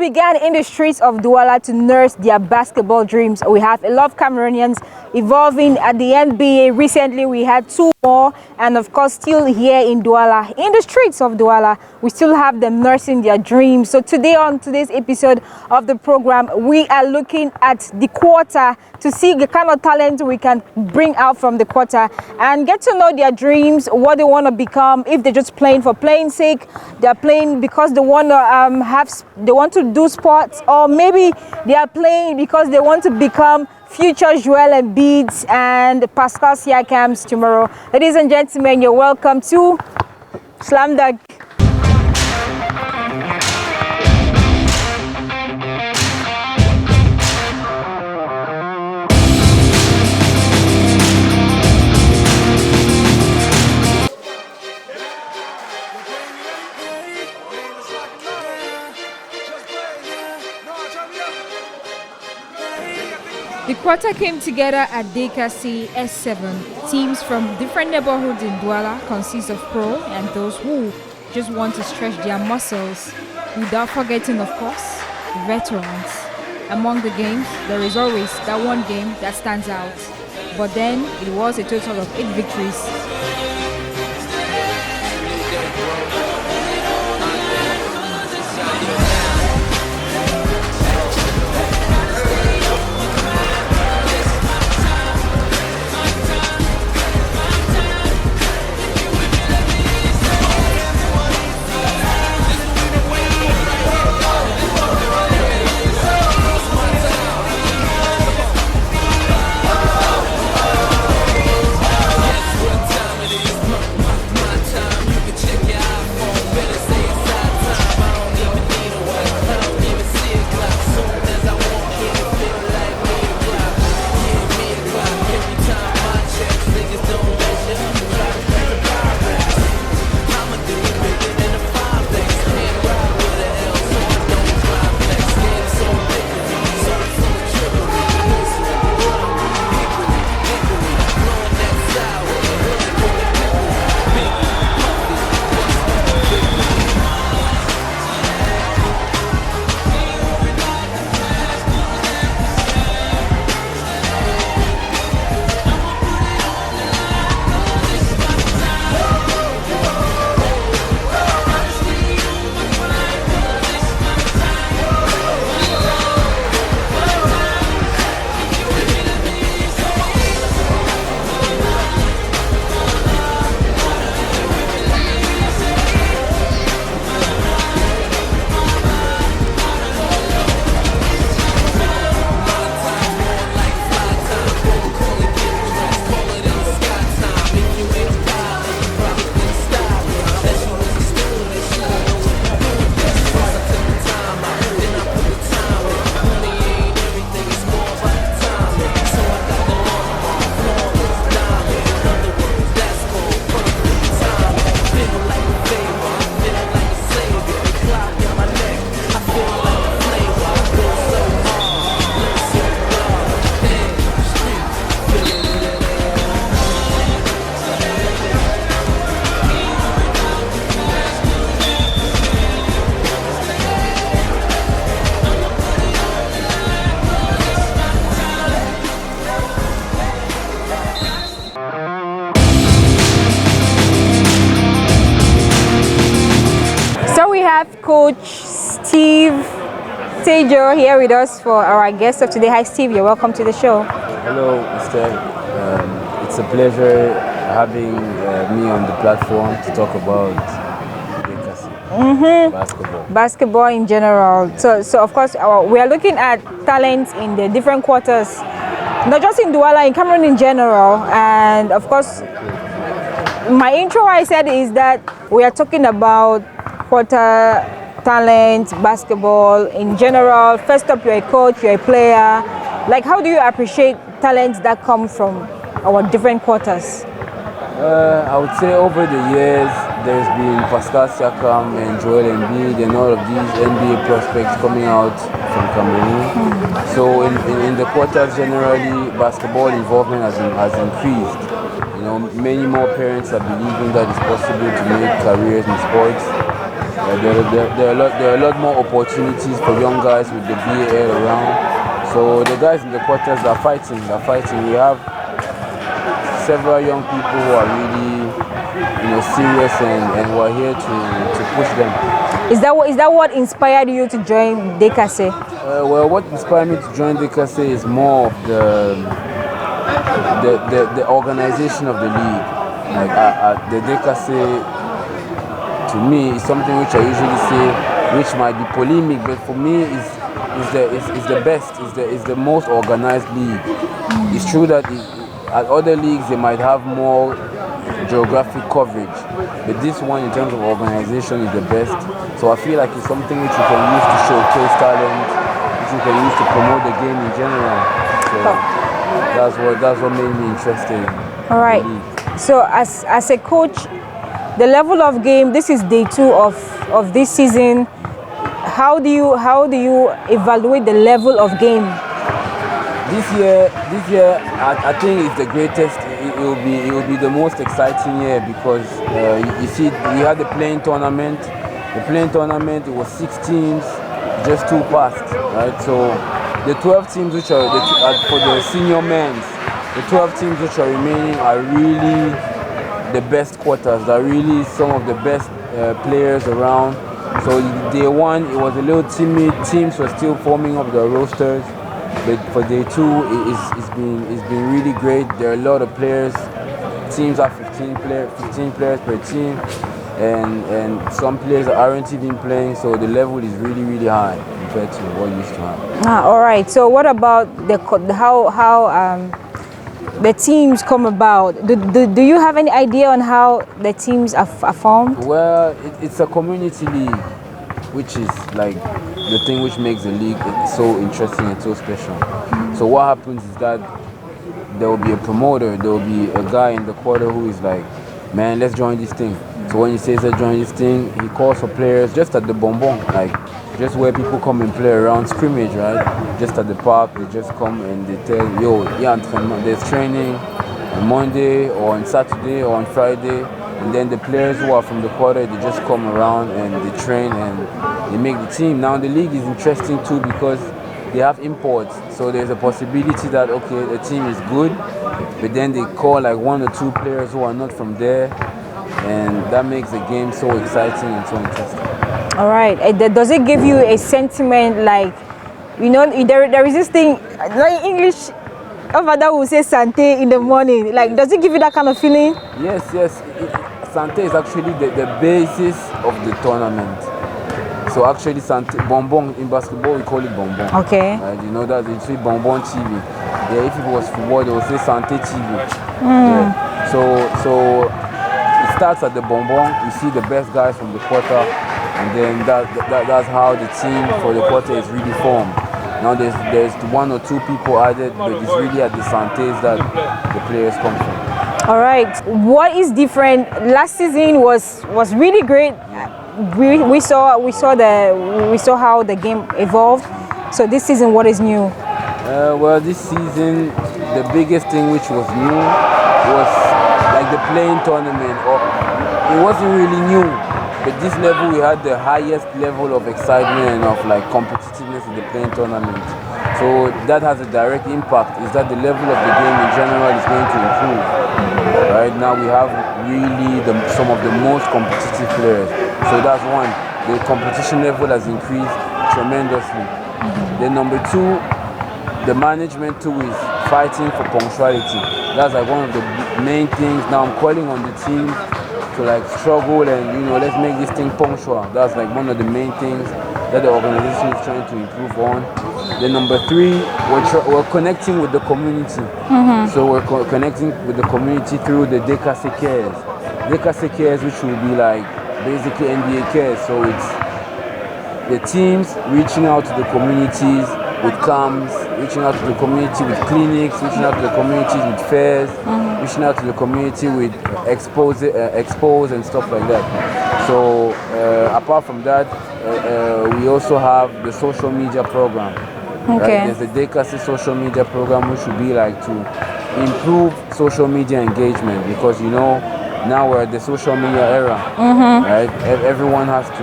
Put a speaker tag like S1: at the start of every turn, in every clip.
S1: began in the streets of Douala to nurse their basketball dreams. We have a lot of Cameroonians evolving at the NBA. Recently, we had 2 more, and of course, still here in Douala, in the streets of Douala, we still have them nursing their dreams. So today, on today's episode of the program, we are looking at the Kwata to see the kind of talent we can bring out from the Kwata and get to know their dreams, what they want to become. If they're just playing for playing sake, they're playing because they want to do sports, or maybe they are playing because they want to become future Joel Embiids and Pascal Siakams tomorrow. Ladies and gentlemen, you're welcome to Slam Dunk.
S2: The Kwata came together at DKC S7. Teams from different neighborhoods in Douala consist of pro and those who just want to stretch their muscles, without forgetting, of course, veterans. Among the games, there is always that one game that stands out. But then, it was a total of 8 victories.
S1: Coach Steve Tejo here with us for our guest of today. Hi Steve, you're welcome to the show.
S3: Hello Mr. It's a pleasure having me on the platform to talk about
S1: basketball in general. So of course we are looking at talents in the different quarters, not just in Douala, in Cameroon in general. And of course, my intro I said is that we are talking about Kwata talent, basketball in general. First up, you're a coach, you're a player. Like, how do you appreciate talents that come from our different quarters?
S3: I would say over the years, there's been Pascal Siakam and Joel Embiid and all of these NBA prospects coming out from Cameroon. So in the quarters generally, basketball involvement has increased. You know, many more parents are believing that it's possible to make careers in sports. There are a lot more opportunities for young guys with the BAL around. So the guys in the quarters are fighting. They're fighting. We have several young people who are really, serious and who are here to push them.
S1: Is that what inspired you to join Dekase?
S3: Well, what inspired me to join Dekase is more of the organization of the league. Like the Dekase, to me, is something which I usually say, which might be polemic, but for me is the best, is the most organized league. It's true that at other leagues they might have more geographic coverage, but this one in terms of organization is the best. So I feel like it's something which you can use to showcase talent, which you can use to promote the game in general. So that's what made me interested.
S1: All right. So as a coach, the level of game, this is day 2 of this season. How do you evaluate the level of game?
S3: This year, I think it's the greatest. It will be the most exciting year because you see, we had the playing tournament. The playing tournament, it was 6 teams, just 2 passed, right? So the 12 teams which are for the senior men's, the 12 teams which are remaining are really the best quarters. They're really some of the best players around. So day 1, it was a little timid. Teams were still forming up their rosters. But for day 2, it's been really great. There are a lot of players. Teams have 15 players per team, and some players aren't even playing. So the level is really, really high compared to what used to happen.
S1: All right. So what about how the teams come about? Do you have any idea on how the teams are formed?
S3: Well, it's a community league, which is like the thing which makes the league so interesting and so special. So what happens is that there will be a promoter, there will be a guy in the quarter who is like, man, let's join this thing. So when he says let's join this thing, he calls for players just at the bonbon, like just where people come and play around scrimmage, right? Just at the park, they just come and they tell, yo, yeah, there's training on Monday or on Saturday or on Friday. And then the players who are from the quarter, they just come around and they train and they make the team. Now the league is interesting too because they have imports. So there's a possibility that, okay, the team is good, but then they call like 1 or 2 players who are not from there. And that makes the game so exciting and so interesting.
S1: All right. Does it give you a sentiment like, there is this thing, like English, our father will say Sante in the morning. Like, does it give you that kind of feeling?
S3: Yes. Sante is actually the basis of the tournament. So actually, Sante, bonbon in basketball we call it bonbon.
S1: Okay.
S3: You know that they say bonbon TV. Yeah, if it was football, they would say Sante TV. Yeah. So it starts at the bonbon. You see the best guys from the quarter, and then that's how the team for the quarter is really formed. Now there's 1 or 2 people added, but it's really at the Santes that the players come from.
S1: All right. What is different? Last season was really great. We saw how the game evolved. So this season, what is new?
S3: Well, this season, the biggest thing which was new was like the playing tournament. It wasn't really new, but this level we had the highest level of excitement and of like competitiveness in the playing tournament. So that has a direct impact. Is that the level of the game in general is going to improve. Right now we have really some of the most competitive players. So that's one. The competition level has increased tremendously. Then number 2, the management too is fighting for punctuality. That's like one of the main things. Now I'm calling on the team to like struggle and let's make this thing punctual. That's like one of the main things that the organization is trying to improve on. Then number 3, we're connecting with the community. So we're connecting with the community through the Dekase Cares. Dekase Cares, which will be like basically NBA Cares. So it's the teams reaching out to the communities with camps, reaching out to the community with clinics, reaching out to the community with fairs, reaching out to the community with expos and stuff like that. So apart from that, we also have the social media program.
S1: Okay.
S3: Right? There's the Dekase social media program, which should be like to improve social media engagement because now we're at the social media era, right? Everyone has to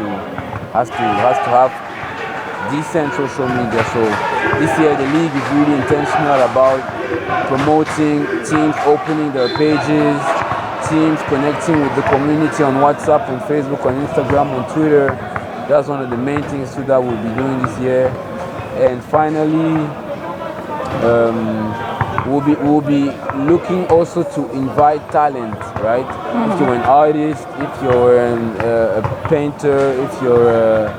S3: have decent social media. So this year the league is really intentional about promoting teams opening their pages, teams connecting with the community on WhatsApp, on Facebook, on Instagram, on Twitter. That's one of the main things too that we'll be doing this year. And finally, we'll be looking also to invite talent, right? If you're an artist, if you're a painter, if you're a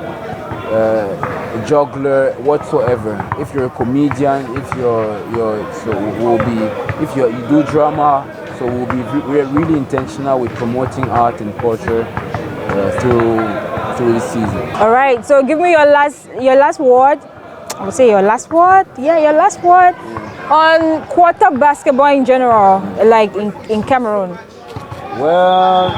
S3: juggler, whatsoever. If you're a comedian, if you do drama, so we're really intentional with promoting art and culture through this season.
S1: All right, so give me your last word. I would say your last word. Yeah, your last word on Kwata basketball in general, like in Cameroon.
S3: Well,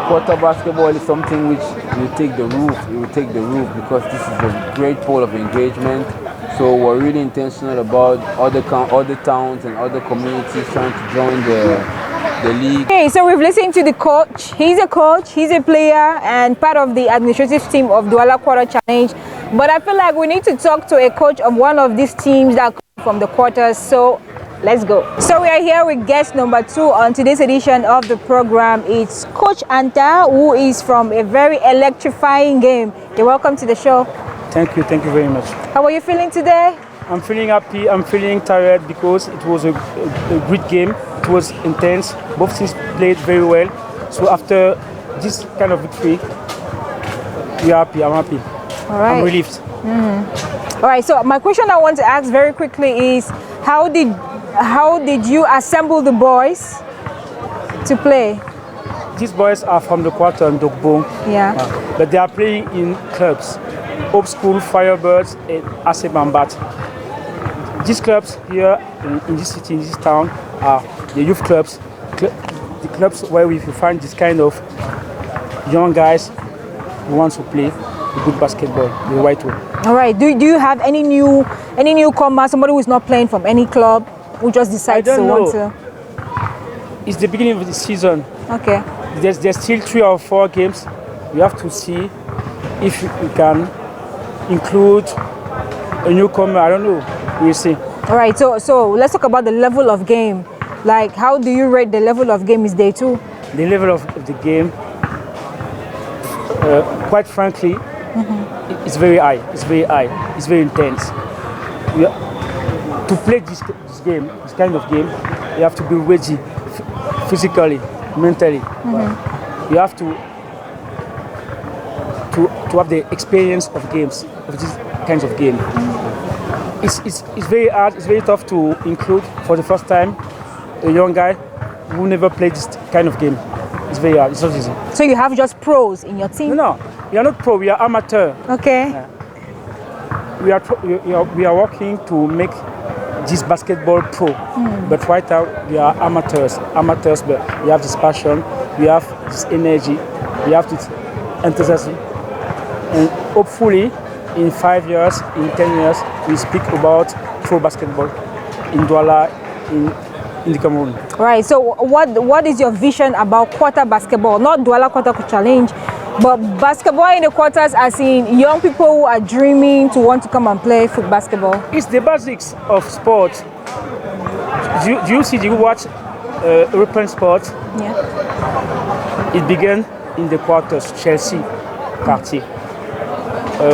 S3: Kwata basketball is something which will take the roof. It will take the roof because this is a great pole of engagement. So we're really intentional about other towns and other communities trying to join the league.
S1: Okay, so we've listened to the coach. He's a coach, he's a player, and part of the administrative team of Douala Quarter Challenge. But I feel like we need to talk to a coach of one of these teams that come from the quarters. So let's go. So we are here with guest number 2 on today's edition of the program. It's Coach Anta, who is from a very electrifying game. You're welcome to the show.
S4: Thank you very much.
S1: How are you feeling today?
S4: I'm feeling happy, I'm feeling tired because it was a great game. It was intense, both teams played very well. So after this kind of victory, we're happy, I'm happy.
S1: All right.
S4: I'm relieved.
S1: All right, so my question I want to ask very quickly is, how did you assemble the boys to play?
S4: These boys are from the Kwata and Dokbo,
S1: Yeah.
S4: but they are playing in clubs. Hope School, Firebirds, and Asebambat. These clubs here in this city, in this town, are the youth clubs, the clubs where we find this kind of young guys who want to play good basketball, the right way.
S1: All right. Do you have any newcomer, somebody who is not playing from any club, who just decides
S4: I don't
S1: to want
S4: know.
S1: to?
S4: It's the beginning of the season.
S1: Okay.
S4: There's still 3 or 4 games. We have to see if we can include a newcomer. I don't know. We'll see.
S1: All right. So let's talk about the level of game. Like, how do you rate the level of game is day 2?
S4: The level of the game, quite frankly, it's very high. It's very high. It's very intense. To play this game, this kind of game, you have to be ready physically, mentally. You have to have the experience of games, of these kinds of games. It's very hard. It's very tough to include for the first time a young guy who never played this kind of game. It's very hard. It's not easy.
S1: So you have just pros in your team?
S4: No, we are not pro. We are amateur.
S1: Okay.
S4: We are working to make this basketball pro. But right now we are amateurs, but we have this passion, we have this energy, we have this enthusiasm. And hopefully in 5 years, in 10 years, we speak about pro basketball in Douala, in the Cameroon.
S1: Right. So what is your vision about Kwata basketball? Not Douala Quarter Challenge, but basketball in the quarters, as in young people who are dreaming to want to come and play foot basketball.
S4: It's the basics of sport. Do you watch European sport?
S1: Yeah.
S4: It began in the quarters, Chelsea, quartier,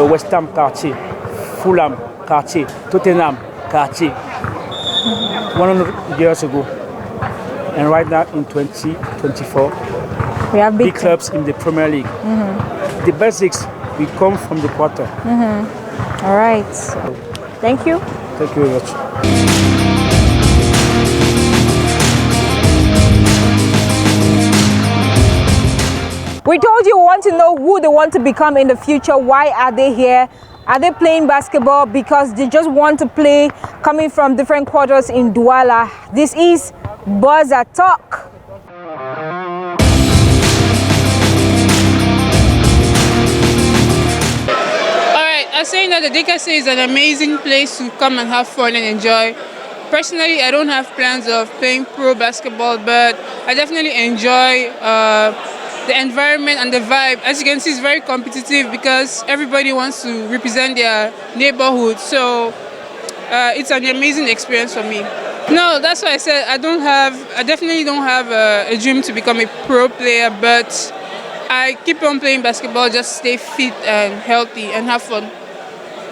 S4: West Ham, quartier, Fulham, quartier, Tottenham, quartier, 100 years ago. And right now in 2024,
S1: We have
S4: big clubs in the Premier League. The basics will come from the quarter.
S1: All right. Thank you.
S4: Thank you very much.
S1: We told you we want to know who they want to become in the future. Why are they here? Are they playing basketball because they just want to play, coming from different quarters in Douala? This is Buzzer Talk.
S5: I was saying that the DKC is an amazing place to come and have fun and enjoy. Personally, I don't have plans of playing pro basketball, but I definitely enjoy the environment and the vibe. As you can see, it's very competitive because everybody wants to represent their neighborhood. So it's an amazing experience for me. No, that's why I said I definitely don't have a dream to become a pro player, but I keep on playing basketball, just stay fit and healthy and have fun.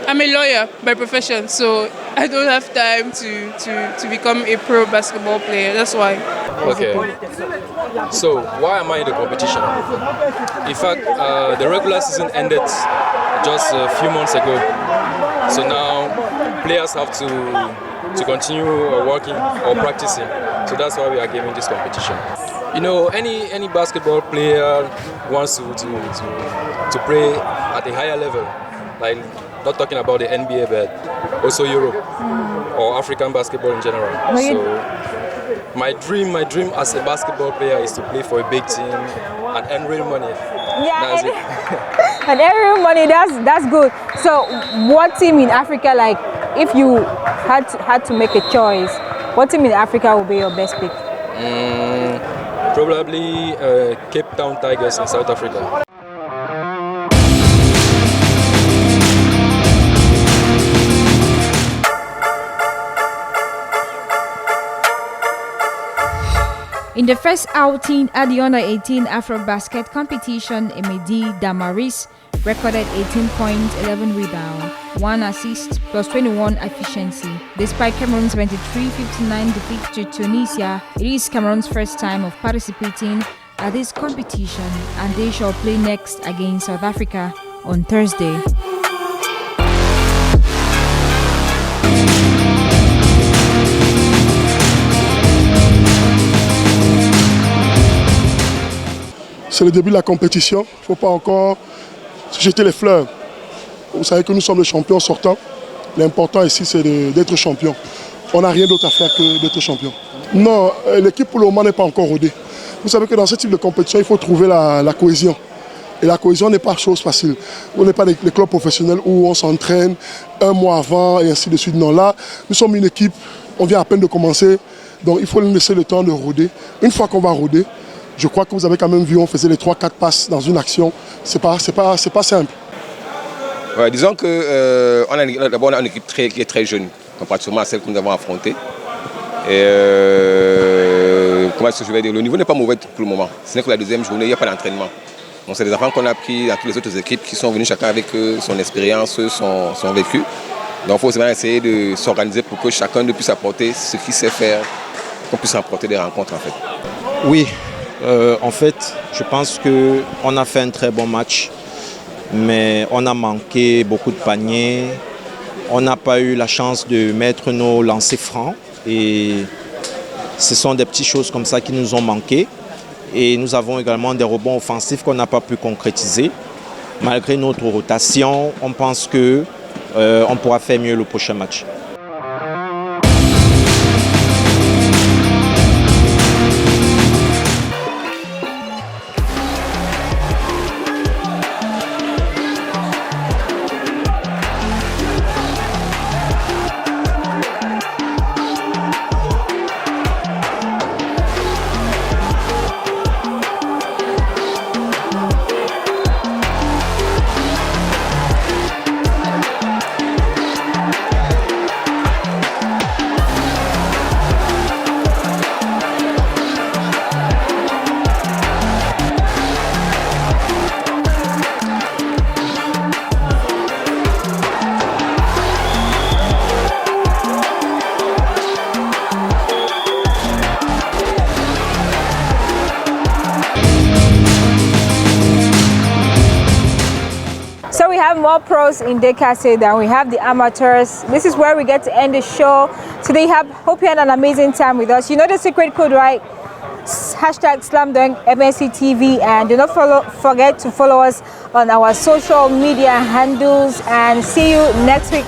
S5: I'm a lawyer by profession, so I don't have time to become a pro basketball player. That's why.
S6: Okay. So why am I in the competition? In fact, the regular season ended just a few months ago. So now players have to continue working or practicing. So that's why we are giving this competition. You know, any basketball player wants to play at a higher level, like not talking about the NBA, but also Europe or African basketball in general. So my dream as a basketball player is to play for a big team and earn real money.
S1: Yeah,
S6: That's it.
S1: and every money, that's good. So, what team in Africa, like, if you had to make a choice, what team in Africa would be your best pick?
S6: Probably Cape Town Tigers in South Africa.
S2: In the first outing at the Under-18 Afrobasket competition, Emedi Damaris recorded 18 points, 11 rebounds, 1 assist, plus 21 efficiency. Despite Cameroon's 23-59 defeat to Tunisia, it is Cameroon's first time of participating at this competition, and they shall play next against South Africa on Thursday.
S7: C'est le début de la compétition, il ne faut pas encore se jeter les fleurs. Vous savez que nous sommes les champions sortants. L'important ici, c'est d'être champion. On n'a rien d'autre à faire que d'être champion. Non, l'équipe pour le moment n'est pas encore rodée. Vous savez que dans ce type de compétition, il faut trouver la cohésion. Et la cohésion n'est pas chose facile. On n'est pas les clubs professionnels où on s'entraîne un mois avant et ainsi de suite. Non, là, nous sommes une équipe, on vient à peine de commencer. Donc il faut laisser le temps de roder. Une fois qu'on va roder, je crois que vous avez quand même vu, on faisait les 3-4 passes dans une action. C'est pas simple.
S8: Ouais, disons que d'abord on a une équipe qui est très jeune, comparativement à celle que nous avons affrontée. Et comment est-ce que je vais dire, le niveau n'est pas mauvais pour le moment. Ce n'est que la deuxième journée, il n'y a pas d'entraînement. Donc c'est des enfants qu'on a pris dans toutes les autres équipes qui sont venus chacun avec son expérience, son vécu. Donc il faut aussi essayer de s'organiser pour que chacun puisse apporter ce qu'il sait faire, qu'on puisse apporter des rencontres en fait.
S9: Oui. En fait, je pense qu'on a fait un très bon match, mais on a manqué beaucoup de paniers. On n'a pas eu la chance de mettre nos lancers francs et ce sont des petites choses comme ça qui nous ont manqué. Et nous avons également des rebonds offensifs qu'on n'a pas pu concrétiser. Malgré notre rotation, on pense qu'on pourra faire mieux le prochain match.
S1: More pros in Dekase than we have the amateurs. This is where we get to end the show. Today, hope you had an amazing time with us. You know the secret code, right? Hashtag SlamDunk MSC TV, and do not forget to follow us on our social media handles, and see you next week.